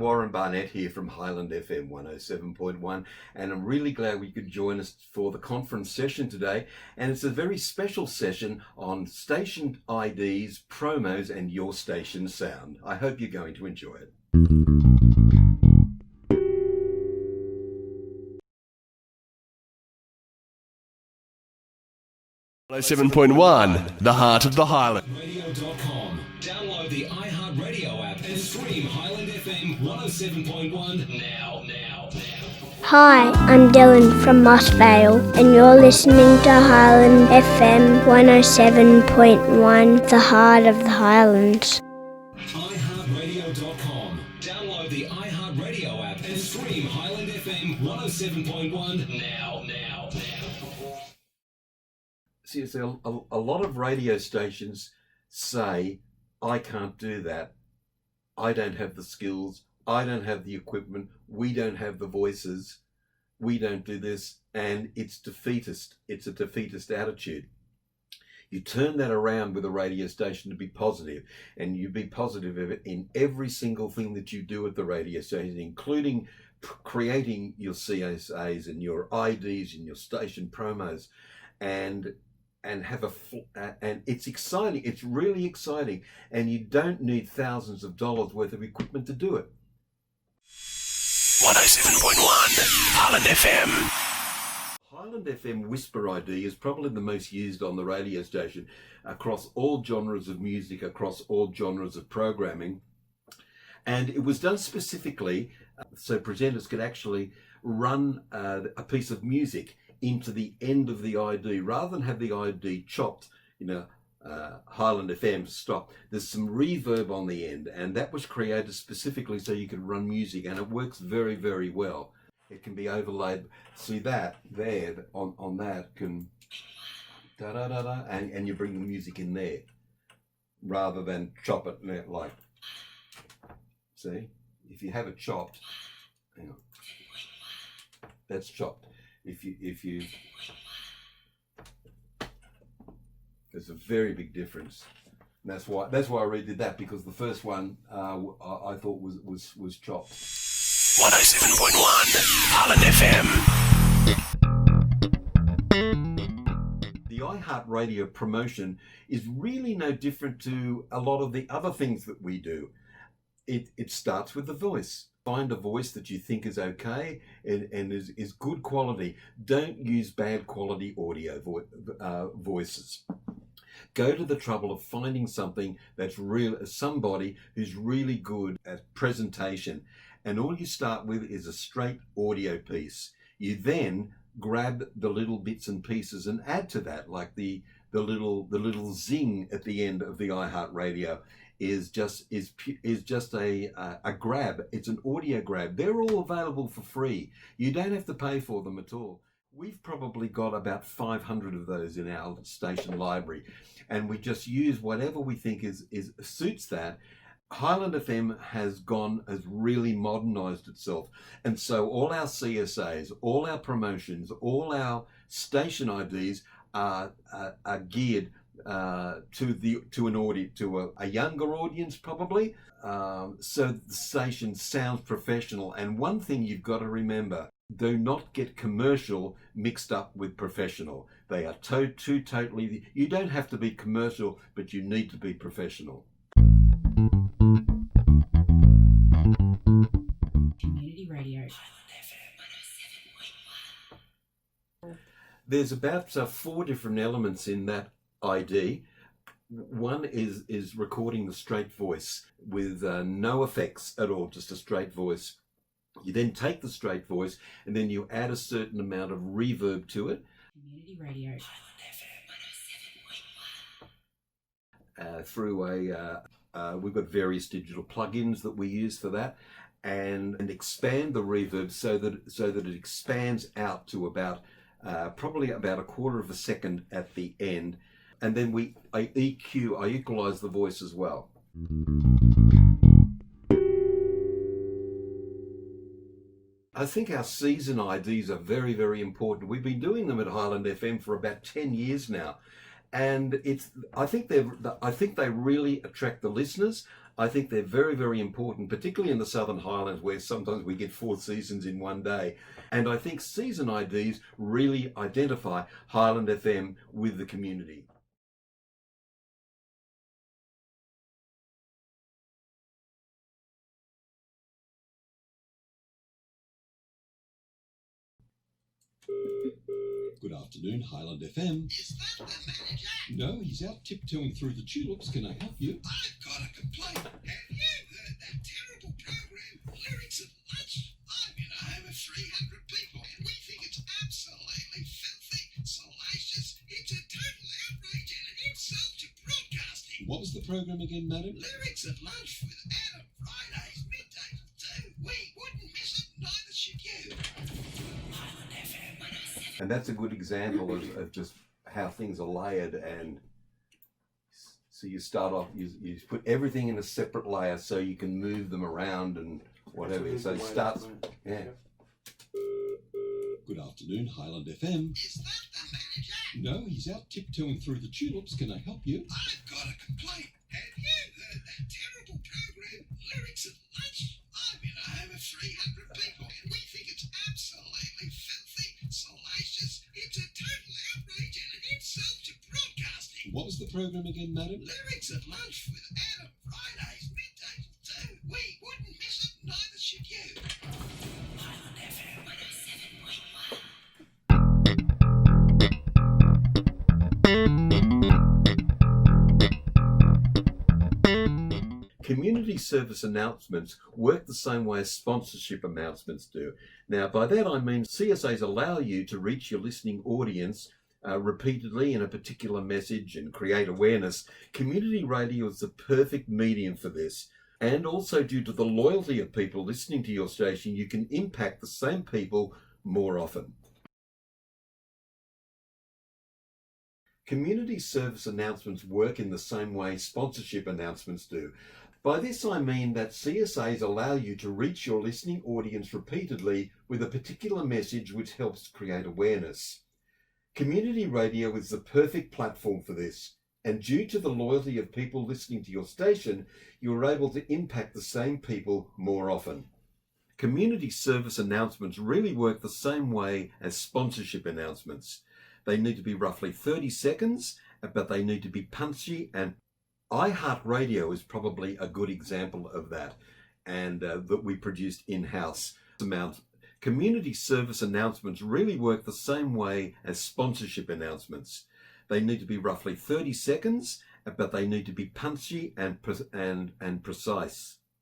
Warren Barnett here from Highland FM 107.1, and I'm really glad we could join us for the conference session today. And it's a very special session on station IDs, promos, and your station sound. I hope you're going to enjoy it. 107.1, the heart of the Highland. Radio.com. Download the iHeartRadio app and stream Highland FM 107.1 now. Hi, I'm Dylan from Moss Vale, and you're listening to Highland FM 107.1, the heart of the Highlands. iHeartRadio.com. Download the iHeartRadio app and stream Highland FM 107.1 now. Seriously, a lot of radio stations say, I can't do that. I don't have the skills. I don't have the equipment. We don't have the voices. We don't do this. And it's defeatist. It's a defeatist attitude. You turn that around with a radio station to be positive, and you be positive in every single thing that you do at the radio station, including creating your CSAs and your IDs and your station promos, and have and it's exciting. It's really exciting, and you don't need thousands of dollars worth of equipment to do it. 107.1, Highland FM. Highland FM Whisper ID is probably the most used on the radio station across all genres of music, across all genres of programming, and it was done specifically so presenters could actually run a piece of music into the end of the ID rather than have the ID chopped, Highland FM stop. There's some reverb on the end, and that was created specifically so you could run music, and it works very, very well. It can be overlaid. See that there on that can da da da da, and you bring the music in there rather than chop it like. See, if you have it chopped, hang on, that's chopped. If you, there's a very big difference. And that's why I redid that, because the first one I thought was chopped. 107.1, Highland FM. The iHeartRadio promotion is really no different to a lot of the other things that we do. It starts with the voice. Find a voice that you think is okay and is good quality. Don't use bad quality audio voices. Go to the trouble of finding something that's somebody who's really good at presentation. And all you start with is a straight audio piece. You then grab the little bits and pieces and add to that, like the little zing at the end of the iHeartRadio is just a grab. It's an audio grab. They're all available for free. You don't have to pay for them at all. We've probably got about 500 of those in our station library, and we just use whatever we think suits that. Highland FM has really modernized itself, and so all our CSAs, all our promotions, all our station IDs are geared to an audience, to a younger audience probably, so the station sounds professional. And one thing you've got to remember: do not get commercial mixed up with professional. They are two totally. You don't have to be commercial, but you need to be professional. Community radio. There's about 4 different elements in that ID. One is recording the straight voice with no effects at all, just a straight voice. You then take the straight voice and then you add a certain amount of reverb to it. Community radio. We've got various digital plugins that we use for that, and expand the reverb so that it expands out to probably about a quarter of a second at the end. And then I equalize the voice as well. I think our season IDs are very, very important. We've been doing them at Highland FM for about 10 years now. And I think they really attract the listeners. I think they're very, very important, particularly in the Southern Highlands where sometimes we get 4 seasons in one day. And I think season IDs really identify Highland FM with the community. Good afternoon, Highland FM. Is that the manager? No, he's out tiptoeing through the tulips. Can I help you? I've got a complaint. Have you heard that terrible program, Lyrics at Lunch? I'm in a home of 300 people, and we think it's absolutely filthy, salacious. It's a total outrage and an insult to broadcasting. What was the program again, madam? Lyrics at Lunch with Adam, Fridays, midday till 2. We wouldn't miss it, neither should you. Highland FM 107. And that's a good example of just how things are layered. And so you start off, you put everything in a separate layer so you can move them around and whatever. So it starts, yeah. Good afternoon, Highland FM. Is that the manager? No, he's out tiptoeing through the tulips. Can I help you? I've got a complaint. Have you heard that terrible program, Lyrics at Lunch? I'm in a home of 300 people, and we think it's absolutely filthy, salacious. It's a total outrage and an insult to broadcasting. What was the program again, madam? Lyrics at Lunch with Adam, Fridays, midday till 2. We wouldn't miss it, neither should you. Highland FM 107.1. Community service announcements work the same way as sponsorship announcements do. Now, by that I mean CSAs allow you to reach your listening audience repeatedly in a particular message and create awareness. Community radio is the perfect medium for this. And also due to the loyalty of people listening to your station, you can impact the same people more often. Community service announcements work in the same way sponsorship announcements do. By this I mean that CSAs allow you to reach your listening audience repeatedly with a particular message which helps create awareness. Community radio is the perfect platform for this, and due to the loyalty of people listening to your station, you are able to impact the same people more often. Community service announcements really work the same way as sponsorship announcements. They need to be roughly 30 seconds, but they need to be punchy, and iHeartRadio is probably a good example of that, and that we produced in-house. Community service announcements really work the same way as sponsorship announcements. They need to be roughly 30 seconds, but they need to be punchy and precise.